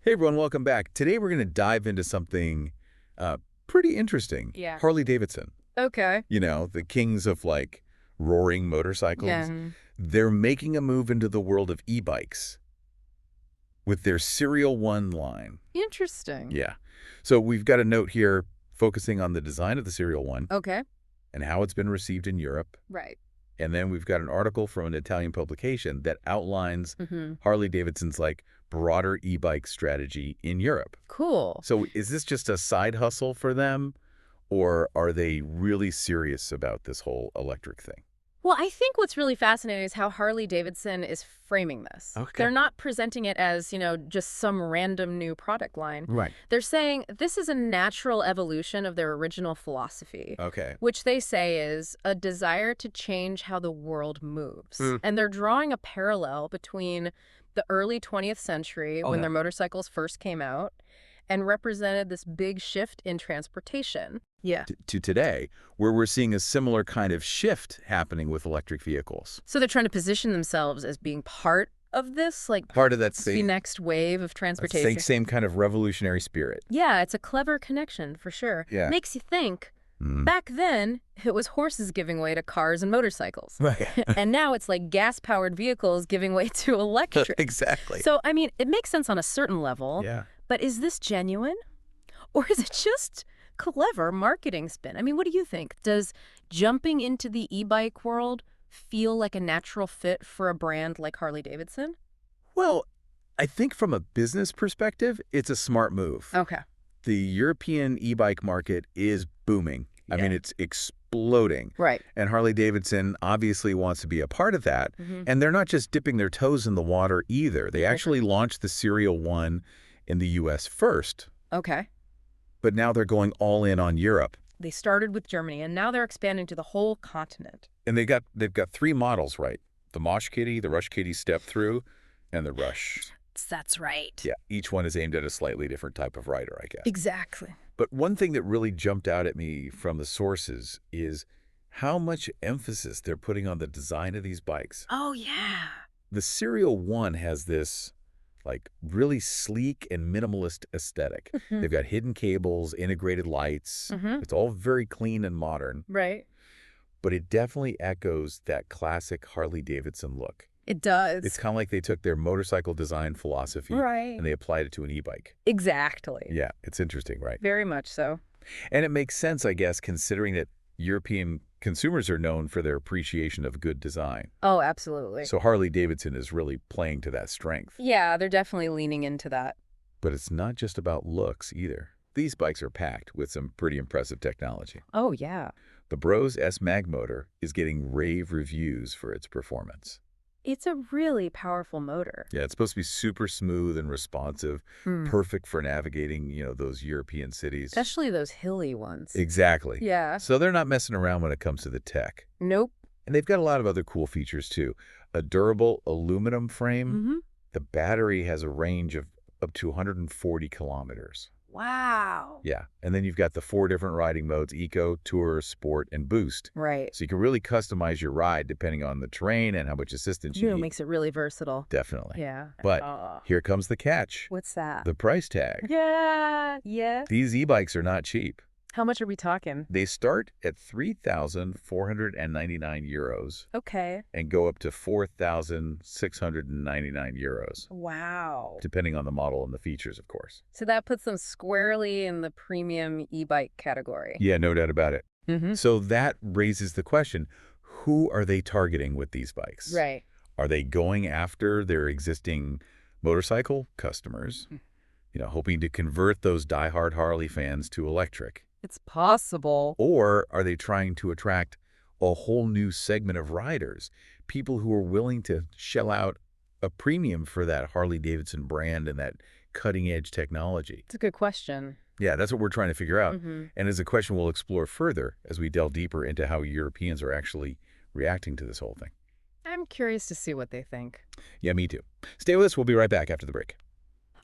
Hey everyone, welcome back. Today we're going to dive into something uh, pretty interesting. Yeah. Harley-Davidson. Okay. You know, the kings of roaring Yeah. motorcycles. They're making a move into the world of e-bikes with their Serial 1 line. Interesting. Yeah. So we've got a note here focusing on the design of the Serial 1 Okay. and how it's been received in Europe. Right. And then we've got an article from an Italian publication that outlines Mm-hmm. Harley-Davidson's broader e-bike strategy in Europe. Cool. So is this just a side hustle for them, or are they really serious about this whole electric thing? Well, I think what's really fascinating is how Harley-Davidson is framing this. Okay. They're not presenting it as, just some random new product line. Right. They're saying this is a natural evolution of their original philosophy, Okay. which they say is a desire to change how the world moves. Mm. And they're drawing a parallel between the early 20th century when yeah. their motorcycles first came out and represented this big shift in transportation. Yeah. To today, where we're seeing a similar kind of shift happening with electric vehicles. So they're trying to position themselves as being part of this, like Part of that the same, next wave of transportation. same kind of revolutionary spirit. Yeah, it's a clever connection for sure. Yeah. Makes you think. Mm. Back then, it was horses giving way to cars and motorcycles. Right. And now it's like gas-powered vehicles giving way to electric. Exactly. So, I mean, it makes sense on a certain level. Yeah. But is this genuine? Or is it just clever marketing spin? I mean, what do you think? Does jumping into the e-bike world feel like a natural fit for a brand like Harley-Davidson? Well, I think from a business perspective, it's a smart move. Okay. The European e-bike market is booming. I Yeah. mean, it's exploding. Right. And Harley-Davidson obviously wants to be a part of that. Mm-hmm. And they're not just dipping their toes in the water either. They actually launched the Serial 1 in the U.S. first, Okay. but now they're going all in on Europe. They started with Germany, and now they're expanding to the whole continent. And they've got three models, right? The Mosh Kitty, the Rush Kitty Step-Thru, and the Rush. That's right. Yeah, each one is aimed at a slightly different type of rider, I guess. Exactly. But one thing that really jumped out at me from the sources is how much emphasis they're putting on the design of these bikes. Oh, yeah. The Serial 1 has this really sleek and minimalist aesthetic. Mhm. They've got hidden cables, integrated lights. Mhm. It's all very clean and modern, Right. but it definitely echoes that classic Harley-Davidson look. It does. It's kind of like they took their motorcycle design philosophy Right. and they applied it to an e-bike. Exactly. Yeah, it's interesting, right? Very much so. And it makes sense, I guess, considering that European consumers are known for their appreciation of good design. Oh, absolutely. So Harley-Davidson is really playing to that strength. Yeah, they're definitely leaning into that. But it's not just about looks either. These bikes are packed with some pretty impressive technology. Oh, yeah. The Brose S-Mag motor is getting rave reviews for its performance. It's a really powerful motor. Yeah, it's supposed to be super smooth and responsive, perfect for navigating, those European cities. Especially those hilly ones. Exactly. Yeah. So they're not messing around when it comes to the tech. Nope. And they've got a lot of other cool features too. A durable aluminum frame. Mm-hmm. The battery has a range of up to 140 kilometers. Wow. Yeah. And then you've got the 4 different riding modes: Eco, Tour, Sport, and Boost. Right. So you can really customize your ride depending on the terrain and how much assistance you need. Makes it really versatile. Definitely. Yeah. But here comes the catch. What's that? The price tag. Yeah. Yeah. These e-bikes are not cheap. How much are we talking? They start at 3,499 euros Okay. and go up to 4,699 euros, Wow. depending on the model and the features, of course. So that puts them squarely in the premium e-bike category. Yeah, no doubt about it. Mm-hmm. So that raises the question, who are they targeting with these bikes? Right. Are they going after their existing motorcycle customers, hoping to convert those diehard Harley fans to electric? It's possible. Or are they trying to attract a whole new segment of riders, people who are willing to shell out a premium for that Harley-Davidson brand and that cutting-edge technology? It's a good question. Yeah, that's what we're trying to figure out. Mm-hmm. And it's a question we'll explore further as we delve deeper into how Europeans are actually reacting to this whole thing. I'm curious to see what they think. Yeah, me too. Stay with us. We'll be right back after the break.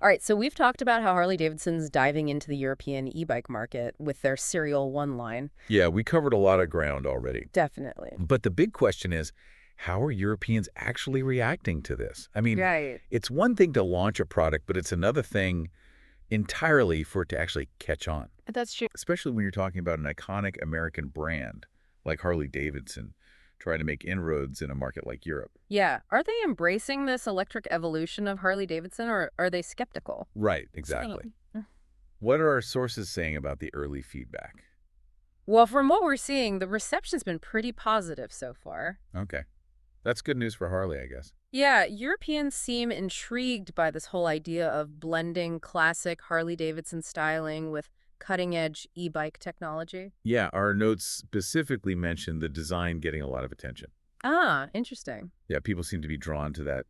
All right, so we've talked about how Harley-Davidson's diving into the European e-bike market with their Serial 1 line. Yeah, we covered a lot of ground already. Definitely. But the big question is, How are Europeans actually reacting to this? I mean, Right. it's one thing to launch a product, but it's another thing entirely for it to actually catch on, That's true. especially when you're talking about an iconic American brand like Harley-Davidson trying to make inroads in a market like Europe. Yeah. Are they embracing this electric evolution of Harley-Davidson, or are they skeptical? Right, exactly. What are our sources saying about the early feedback? Well, from what we're seeing, the reception's been pretty positive so far. Okay. That's good news for Harley, I guess. Yeah, Europeans seem intrigued by this whole idea of blending classic Harley-Davidson styling with cutting-edge e-bike technology. Yeah, our notes specifically mention the design getting a lot of attention. Ah, interesting. Yeah, people seem to be drawn to that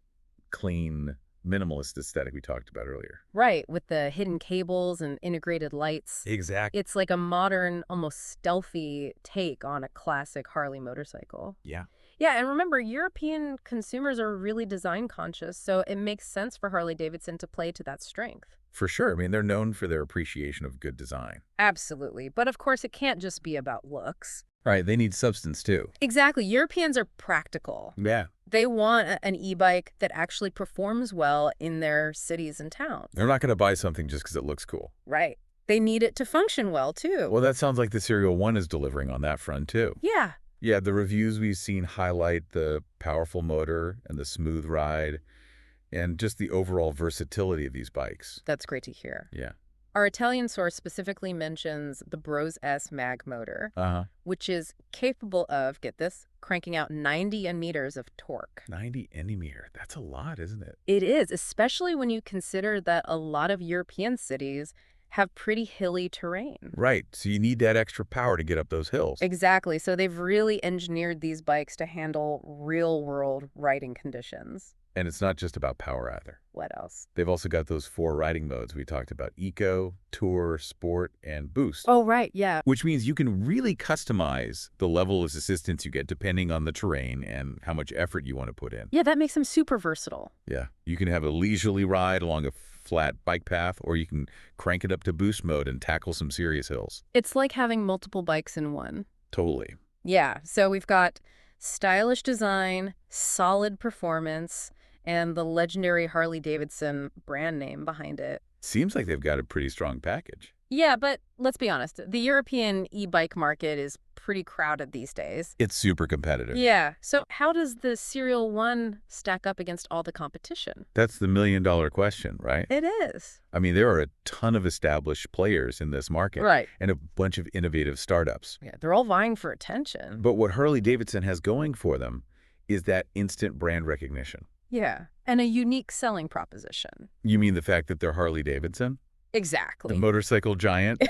clean, minimalist aesthetic we talked about earlier. Right, with the hidden cables and integrated lights. Exactly. It's like a modern, almost stealthy take on a classic Harley motorcycle. Yeah. Yeah, and remember, European consumers are really design conscious, so it makes sense for Harley-Davidson to play to that strength. For sure. I mean, they're known for their appreciation of good design. Absolutely. But of course, it can't just be about looks. Right, they need substance too. Exactly. Europeans are practical. Yeah. They want an e-bike that actually performs well in their cities and towns. They're not going to buy something just because it looks cool. Right. They need it to function well, too. Well, that sounds like the Serial 1 is delivering on that front too. Yeah. Yeah, the reviews we've seen highlight the powerful motor and the smooth ride and just the overall versatility of these bikes. That's great to hear. Yeah. Our Italian source specifically mentions the Brose S mag motor, which is capable of, get this, cranking out 90 Nm of torque. 90 Nm. That's a lot, isn't it? It is, especially when you consider that a lot of European cities have pretty hilly terrain. Right. So you need that extra power to get up those hills. Exactly. So they've really engineered these bikes to handle real-world riding conditions. And it's not just about power either. What else? They've also got those 4 riding modes we talked about: Eco, Tour, Sport, and Boost. Oh, right. Yeah. Which means you can really customize the level of assistance you get depending on the terrain and how much effort you want to put in. Yeah, that makes them super versatile. Yeah. You can have a leisurely ride along a flat bike path, or you can crank it up to Boost mode and tackle some serious hills. It's like having multiple bikes in one. Totally. Yeah. So we've got stylish design, solid performance, and the legendary Harley-Davidson brand name behind it. Seems like they've got a pretty strong package. Yeah, but let's be honest. The European e-bike market is pretty crowded these days. It's super competitive. Yeah. So how does the Serial 1 stack up against all the competition? That's the million-dollar question, right? It is. I mean, there are a ton of established players in this market. Right. And a bunch of innovative startups. Yeah, they're all vying for attention. But what Harley-Davidson has going for them is that instant brand recognition. Yeah. And a unique selling proposition. You mean the fact that they're Harley-Davidson? Exactly. The motorcycle giant?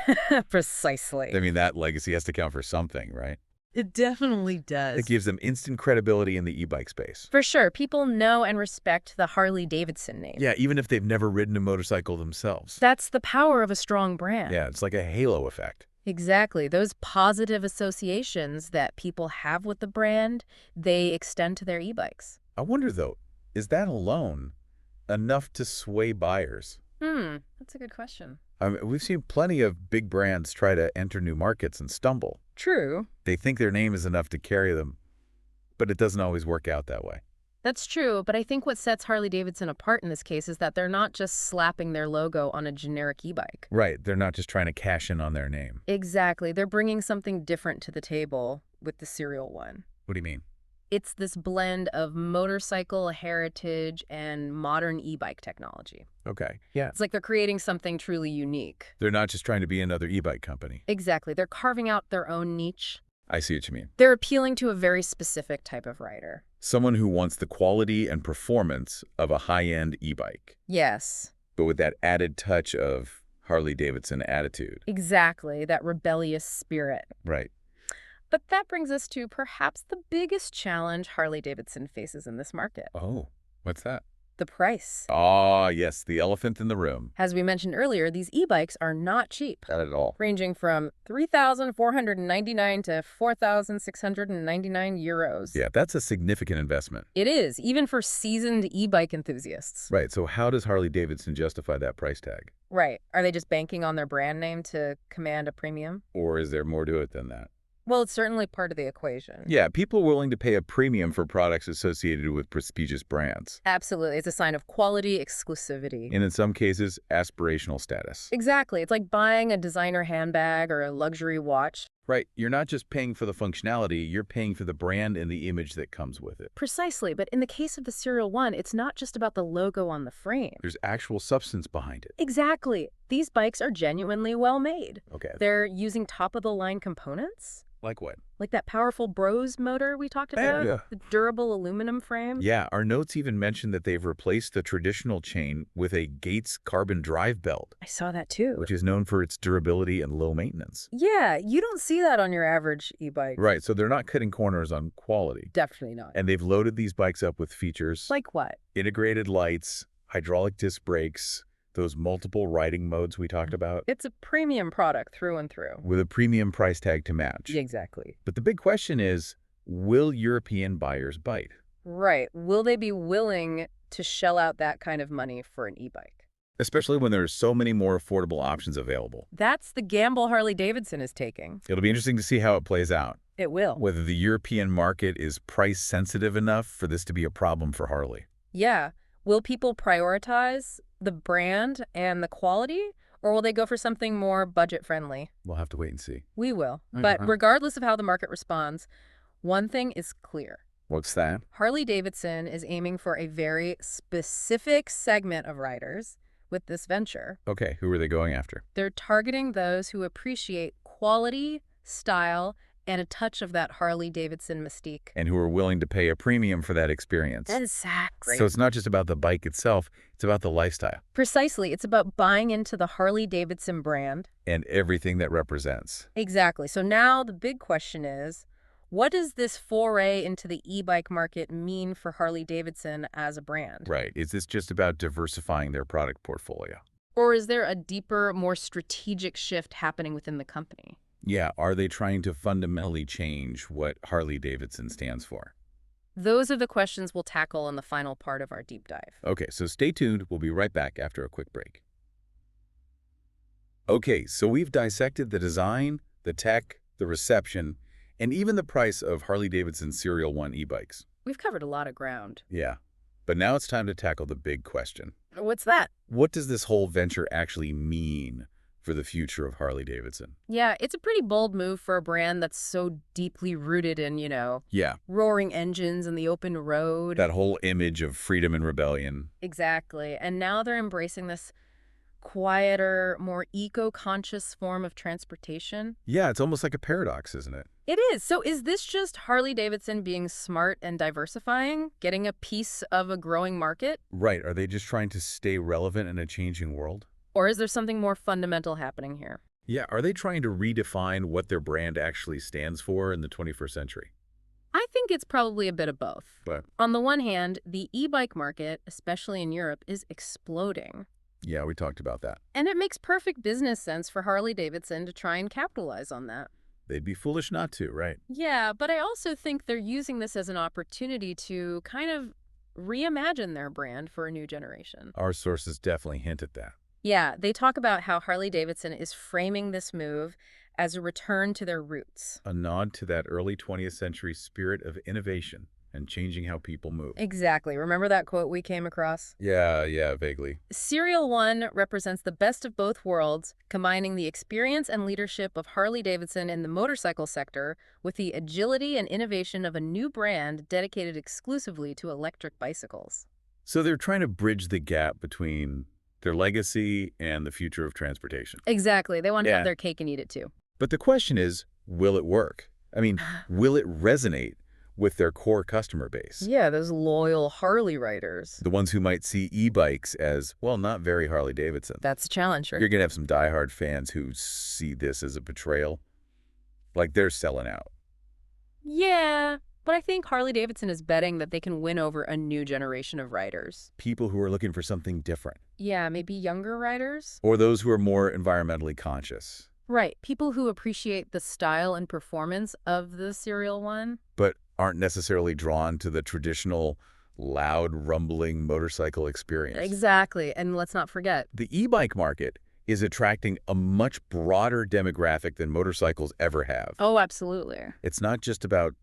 Precisely. I mean, that legacy has to count for something, right? It definitely does. It gives them instant credibility in the e-bike space. For sure. People know and respect the Harley-Davidson name. Yeah, even if they've never ridden a motorcycle themselves. That's the power of a strong brand. Yeah, it's like a halo effect. Exactly. Those positive associations that people have with the brand, they extend to their e-bikes. I wonder, though, is that alone enough to sway buyers? That's a good question. I mean, we've seen plenty of big brands try to enter new markets and stumble. True. They think their name is enough to carry them, but it doesn't always work out that way. That's true, but I think what sets Harley-Davidson apart in this case is that they're not just slapping their logo on a generic e-bike. Right, they're not just trying to cash in on their name. Exactly. They're bringing something different to the table with the Serial 1. What do you mean? It's this blend of motorcycle heritage and modern e-bike technology. Okay, yeah. It's like they're creating something truly unique. They're not just trying to be another e-bike company. Exactly. They're carving out their own niche. I see what you mean. They're appealing to a very specific type of rider. Someone who wants the quality and performance of a high-end e-bike, Yes. but with that added touch of Harley-Davidson attitude. Exactly. That rebellious spirit. Right. But that brings us to perhaps the biggest challenge Harley-Davidson faces in this market. Oh, what's that? The price. Ah, yes, the elephant in the room. As we mentioned earlier, these e-bikes are not cheap, Not at all. ranging from €3,499 to €4,699. Yeah, that's a significant investment. It is, even for seasoned e-bike enthusiasts. Right, so how does Harley-Davidson justify that price tag? Right. Are they just banking on their brand name to command a premium? Or is there more to it than that? Well, it's certainly part of the equation. Yeah, people are willing to pay a premium for products associated with prestigious brands. Absolutely. It's a sign of quality, exclusivity. And in some cases, aspirational status. Exactly. It's like buying a designer handbag or a luxury watch. Right, you're not just paying for the functionality, you're paying for the brand and the image that comes with it. Precisely. But in the case of the Serial One, it's not just about the logo on the frame. There's actual substance behind it. Exactly. These bikes are genuinely well made. Okay. They're using top-of-the-line components. Like what? Like that powerful Brose motor we talked about? Yeah. The durable aluminum frame? Yeah, our notes even mention that they've replaced the traditional chain with a Gates carbon drive belt, I saw that too. which is known for its durability and low maintenance. Yeah, you don't see that on your average e-bike. Right, so they're not cutting corners on quality. Definitely not. And they've loaded these bikes up with features Like what? integrated lights, hydraulic disc brakes, those multiple riding modes we talked about, It's a premium product through and through. with a premium price tag to match. Exactly. But the big question is, will European buyers bite? Right. Will they be willing to shell out that kind of money for an e-bike? Especially when there's so many more affordable options available. That's the gamble Harley-Davidson is taking. It'll be interesting to see how it plays out. It will. Whether the European market is price sensitive enough for this to be a problem for Harley. Yeah. Will people prioritize the brand and the quality, or will they go for something more budget-friendly? We'll have to wait and see. We will. Okay. But regardless of how the market responds, one thing is clear. What's that? Harley-Davidson is aiming for a very specific segment of riders with this venture. Okay, who are they going after? They're targeting those who appreciate quality, style, and a touch of that Harley-Davidson mystique. And who are willing to pay a premium for that experience. Exactly. So it's not just about the bike itself, it's about the lifestyle. Precisely. It's about buying into the Harley-Davidson brand. And everything that represents. Exactly. So now the big question is, what does this foray into the e-bike market mean for Harley-Davidson as a brand? Right. Is this just about diversifying their product portfolio? Or is there a deeper, more strategic shift happening within the company? Yeah, are they trying to fundamentally change what Harley-Davidson stands for? Those are the questions we'll tackle in the final part of our deep dive. Okay, so stay tuned. We'll be right back after a quick break. Okay, so we've dissected the design, the tech, the reception, and even the price of Harley-Davidson Serial 1 e-bikes. We've covered a lot of ground. Yeah, but now it's time to tackle the big question. What's that? What does this whole venture actually mean for the future of Harley-Davidson? Yeah, it's a pretty bold move for a brand that's so deeply rooted in, Yeah, roaring engines and the open road. that whole image of freedom and rebellion. Exactly. And now they're embracing this quieter, more eco-conscious form of transportation. Yeah, it's almost like a paradox, isn't it? It is. So is this just Harley-Davidson being smart and diversifying, getting a piece of a growing market? Right, are they just trying to stay relevant in a changing world? Or is there something more fundamental happening here? Yeah, are they trying to redefine what their brand actually stands for in the 21st century? I think it's probably a bit of both. But On the one hand, the e-bike market, especially in Europe, is exploding. yeah, we talked about that. And it makes perfect business sense for Harley-Davidson to try and capitalize on that. They'd be foolish not to, right? Yeah, but I also think they're using this as an opportunity to kind of reimagine their brand for a new generation. Our sources definitely hint at that. Yeah, they talk about how Harley-Davidson is framing this move as a return to their roots. A nod to that early 20th century spirit of innovation and changing how people move. Exactly. Remember that quote we came across? Yeah, vaguely. Serial 1 represents the best of both worlds, combining the experience and leadership of Harley-Davidson in the motorcycle sector with the agility and innovation of a new brand dedicated exclusively to electric bicycles. So they're trying to bridge the gap between their legacy and the future of transportation. Exactly. They want to Yeah. have their cake and eat it too. But the question is, will it work? I mean, will it resonate with their core customer base? Yeah, those loyal Harley riders. The ones who might see e-bikes as, well, not very Harley-Davidson. That's a challenge. You're going to have some diehard fans who see this as a betrayal. Like they're selling out. Yeah, but I think Harley-Davidson is betting that they can win over a new generation of riders. People who are looking for something different. Yeah, maybe younger riders? Or those who are more environmentally conscious. Right, people who appreciate the style and performance of the Serial 1. But aren't necessarily drawn to the traditional loud, rumbling motorcycle experience. Exactly, and let's not forget. The e-bike market is attracting a much broader demographic than motorcycles ever have. Oh, absolutely. It's not just about,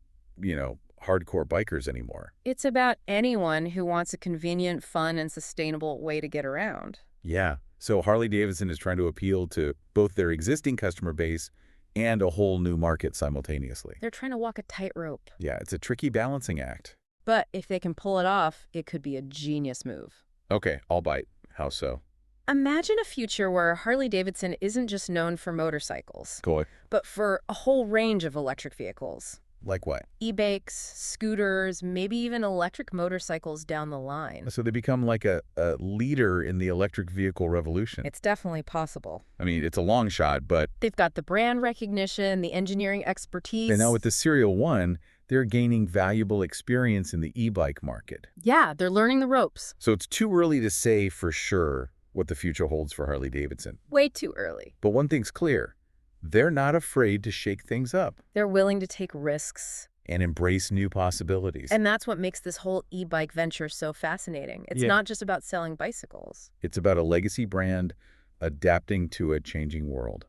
hardcore bikers anymore. It's about anyone who wants a convenient, fun, and sustainable way to get around. Yeah. So Harley-Davidson is trying to appeal to both their existing customer base and a whole new market simultaneously. They're trying to walk a tightrope. Yeah, it's a tricky balancing act. But if they can pull it off, it could be a genius move. Okay, I'll bite. How so? Imagine a future where Harley-Davidson isn't just known for motorcycles, Cool. but for a whole range of electric vehicles. Like what? E-bikes, scooters, maybe even electric motorcycles down the line. So they become like a leader in the electric vehicle revolution. It's definitely possible. I mean, it's a long shot, but They've got the brand recognition, the engineering expertise. and now with the Serial 1, they're gaining valuable experience in the e-bike market. Yeah, they're learning the ropes. So it's too early to say for sure what the future holds for Harley-Davidson. Way too early. But one thing's clear. They're not afraid to shake things up They're willing to take risks. and embrace new possibilities. And that's what makes this whole e-bike venture so fascinating. It's Yeah. not just about selling bicycles It's about a legacy brand adapting to a changing world.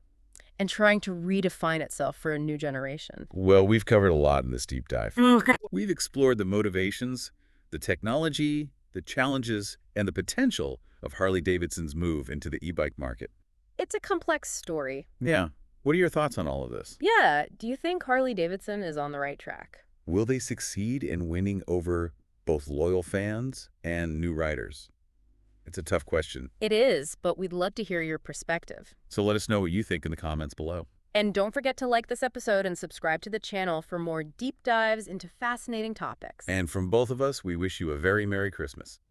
and trying to redefine itself for a new generation. Well, we've covered a lot in this deep dive. We've explored the motivations, the technology, the challenges, and the potential of Harley-Davidson's move into the e-bike market. It's a complex story. Yeah. What are your thoughts on all of this? Yeah, do you think Harley-Davidson is on the right track? Will they succeed in winning over both loyal fans and new riders? It's a tough question. It is, but we'd love to hear your perspective. So let us know what you think in the comments below. And don't forget to like this episode and subscribe to the channel for more deep dives into fascinating topics. And from both of us, we wish you a very Merry Christmas.